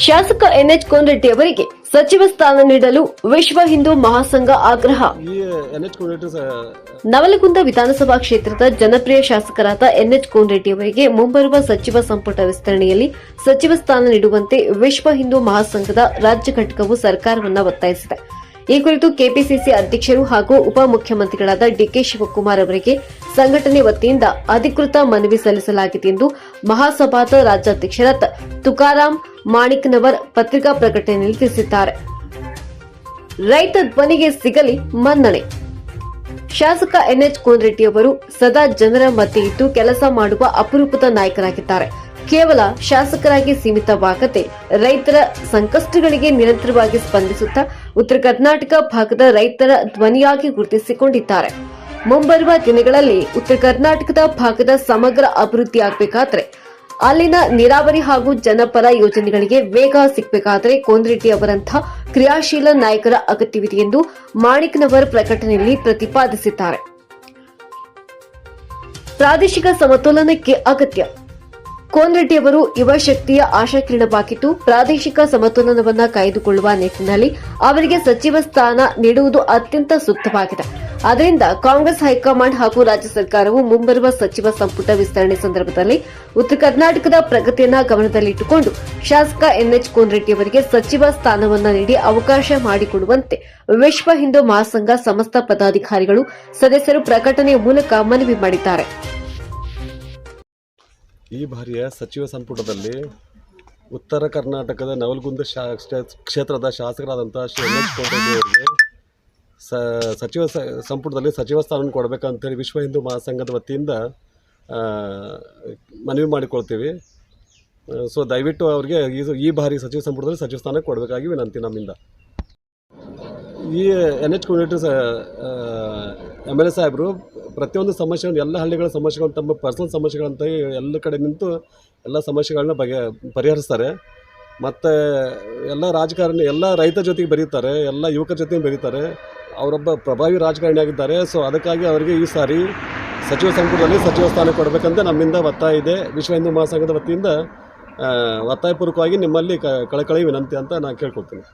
ಶಾಸಕ ಎನ್ಎಚ್ ಕೋನರೆಡ್ಡಿ ಅವರಿಗೆ ಸಚಿವ ಸ್ಥಾನ ನೀಡಲು ವಿಶ್ವ ಹಿಂದೂ ಮಹಾಸಂಘ ಆಗ್ರಹ. ನವಲಗುಂದ ವಿಧಾನಸಭಾ ಕ್ಷೇತ್ರದ ಜನಪ್ರಿಯ ಶಾಸಕರಾದ ಎನ್ಎಚ್ ಕೋನರೆಡ್ಡಿ ಅವರಿಗೆ ಮುಂಬರುವ ಸಚಿವ ಸಂಪುಟ ವಿಸ್ತರಣೆಯಲ್ಲಿ ಸಚಿವ ಸ್ಥಾನ ನೀಡುವಂತೆ ವಿಶ್ವ ಹಿಂದೂ ಮಹಾಸಂಘದ ರಾಜ್ಯ ಘಟಕವು ಸರ್ಕಾರವನ್ನು ಒತ್ತಾಯಿಸಿದೆ. ಈ ಕುರಿತು ಕೆಪಿಸಿಸಿ ಅಧ್ಯಕ್ಷರು ಹಾಗೂ ಉಪಮುಖ್ಯಮಂತ್ರಿಗಳಾದ ಡಿಕೆ ಶಿವಕುಮಾರ್ ಅವರಿಗೆ ಸಂಘಟನೆ ವತಿಯಿಂದ ಅಧಿಕೃತ ಮನವಿ ಸಲ್ಲಿಸಲಾಗಿದೆ ಎಂದು ಮಹಾಸಭಾದ ರಾಜ್ಯಾಧ್ಯಕ್ಷರಾದ ತುಕಾರಾಂ ಮಾಣಿಕ್ನವರ್ ಪತ್ರಿಕಾ ಪ್ರಕಟಣೆಯಲ್ಲಿ ತಿಳಿಸಿದ್ದಾರೆ. ರೈತ ಧ್ವನಿಗೆ ಸಿಗಲಿ ಮನ್ನಣೆ. ಶಾಸಕ ಎನ್ಎಚ್ ಕೋನರೆಡ್ಡಿ ಅವರು ಸದಾ ಜನರ ಮಧ್ಯೆ ಇದ್ದು ಕೆಲಸ ಮಾಡುವ ಅಪರೂಪದ ನಾಯಕರಾಗಿದ್ದಾರೆ. ಕೇವಲ ಶಾಸಕರಾಗಿ ಸೀಮಿತವಾಗದೆ ರೈತರ ಸಂಕಷ್ಟಗಳಿಗೆ ನಿರಂತರವಾಗಿ ಸ್ಪಂದಿಸುತ್ತಾ ಉತ್ತರ ಕರ್ನಾಟಕ ಭಾಗದ ರೈತರ ಧ್ವನಿಯಾಗಿ ಗುರುತಿಸಿಕೊಂಡಿದ್ದಾರೆ. ಮುಂಬರುವ ದಿನಗಳಲ್ಲಿ ಉತ್ತರ ಕರ್ನಾಟಕದ ಭಾಗದ ಸಮಗ್ರ ಅಭಿವೃದ್ಧಿಯಾಗಬೇಕಾದರೆ ಅಲ್ಲಿನ ನೀರಾವರಿ ಹಾಗೂ ಜನಪರ ಯೋಜನೆಗಳಿಗೆ ವೇಗ ಸಿಗಬೇಕಾದರೆ ಕೋನರೆಡ್ಡಿ ಅವರಂತಹ ಕ್ರಿಯಾಶೀಲ ನಾಯಕರ ಅಗತ್ಯವಿದೆ ಎಂದು ಮಾಣಿಕ್ನವರ್ ಪ್ರಕಟಣೆಯಲ್ಲಿ ಪ್ರತಿಪಾದಿಸಿದ್ದಾರೆ. ಪ್ರಾದೇಶಿಕ ಸಮತೋಲನಕ್ಕೆ ಅಗತ್ಯ. ಕೋನರೆಡ್ಡಿ ಅವರು ಯುವ ಶಕ್ತಿಯ ಆಶಾಕಿರಣವಾಗಿದ್ದು ಪ್ರಾದೇಶಿಕ ಸಮತೋಲನವನ್ನು ಕಾಯ್ದುಕೊಳ್ಳುವ ನಿಟ್ಟಿನಲ್ಲಿ ಅವರಿಗೆ ಸಚಿವ ಸ್ಥಾನ ನೀಡುವುದು ಅತ್ಯಂತ ಸೂಕ್ತವಾಗಿದೆ. ಆದ್ದರಿಂದ ಕಾಂಗ್ರೆಸ್ ಹೈಕಮಾಂಡ್ ಹಾಗೂ ರಾಜ್ಯ ಸರ್ಕಾರವು ಮುಂಬರುವ ಸಚಿವ ಸಂಪುಟ ವಿಸ್ತರಣೆ ಸಂದರ್ಭದಲ್ಲಿ ಉತ್ತರ ಕರ್ನಾಟಕದ ಪ್ರಗತಿಯನ್ನು ಗಮನದಲ್ಲಿಟ್ಟುಕೊಂಡು ಶಾಸಕ ಎನ್ಎಚ್ ಕೋನರೆಡ್ಡಿ ಅವರಿಗೆ ಸಚಿವ ಸ್ಥಾನವನ್ನು ನೀಡಿ ಅವಕಾಶ ಮಾಡಿಕೊಡುವಂತೆ ವಿಶ್ವ ಹಿಂದೂ ಮಹಾಸಂಘ ಸಮಸ್ತ ಪದಾಧಿಕಾರಿಗಳು ಸದಸ್ಯರು ಪ್ರಕಟಣೆಯ ಮೂಲಕ ಮನವಿ ಮಾಡಿದ್ದಾರೆ. ಈ ಬಾರಿಯ ಸಚಿವ ಸಂಪುಟದಲ್ಲಿ ಉತ್ತರ ಕರ್ನಾಟಕದ ನವಲಗುಂದ ಕ್ಷೇತ್ರದ ಶಾಸಕರಾದಂಥ ಶ್ರೀ ಎನ್ಎಚ್ ಕೋನರೆಡ್ಡಿ ಅವರಿಗೆ ಸಚಿವ ಸಂಪುಟದಲ್ಲಿ ಸಚಿವ ಸ್ಥಾನ ಕೊಡಬೇಕಂತೇಳಿ ವಿಶ್ವ ಹಿಂದೂ ಮಹಾಸಂಘದ ವತಿಯಿಂದ ಮನವಿ ಮಾಡಿಕೊಳ್ತೀವಿ. ಸೊ ದಯವಿಟ್ಟು ಅವರಿಗೆ ಈ ಬಾರಿ ಸಚಿವ ಸಂಪುಟದಲ್ಲಿ ಸಚಿವ ಸ್ಥಾನ ಕೊಡಬೇಕಾಗಿ ವಿನಂತಿ ನಮ್ಮಿಂದ. ಈ ಎನ್ಎಚ್ ಕೋನರೆಡ್ಡಿ MLA ಸಾಹೇಬರು ಪ್ರತಿಯೊಂದು ಸಮಸ್ಯೆಗಳನ್ನು ಎಲ್ಲ ಹಳ್ಳಿಗಳ ಸಮಸ್ಯೆಗಳನ್ನು ತಮ್ಮ ಪರ್ಸನಲ್ ಸಮಸ್ಯೆಗಳಂತ ಎಲ್ಲ ಕಡೆ ನಿಂತು ಎಲ್ಲ ಸಮಸ್ಯೆಗಳನ್ನ ಪರಿಹರಿಸ್ತಾರೆ. ಮತ್ತು ಎಲ್ಲ ರಾಜಕಾರಣಿ ಎಲ್ಲ ರೈತರ ಜೊತೆಗೆ ಬೆರೀತಾರೆ, ಎಲ್ಲ ಯುವಕರ ಜೊತೆಗೆ ಬೆರೀತಾರೆ. ಅವರೊಬ್ಬ ಪ್ರಭಾವಿ ರಾಜಕಾರಣಿಯಾಗಿದ್ದಾರೆ. ಸೊ ಅದಕ್ಕಾಗಿ ಅವರಿಗೆ ಈ ಸಾರಿ ಸಚಿವ ಸಂಪುಟದಲ್ಲಿ ಸಚಿವ ಸ್ಥಾನ ಕೊಡಬೇಕಂತ ನಮ್ಮಿಂದ ಒತ್ತಾಯ ಇದೆ. ವಿಶ್ವ ಹಿಂದೂ ಮಹಾಸಂಘದ ವತಿಯಿಂದ ಒತ್ತಾಯಪೂರ್ವಕವಾಗಿ ನಿಮ್ಮಲ್ಲಿ ಕಳಕಳಿ ವಿನಂತಿ ಅಂತ ನಾನು ಕೇಳ್ಕೊಳ್ತೀನಿ.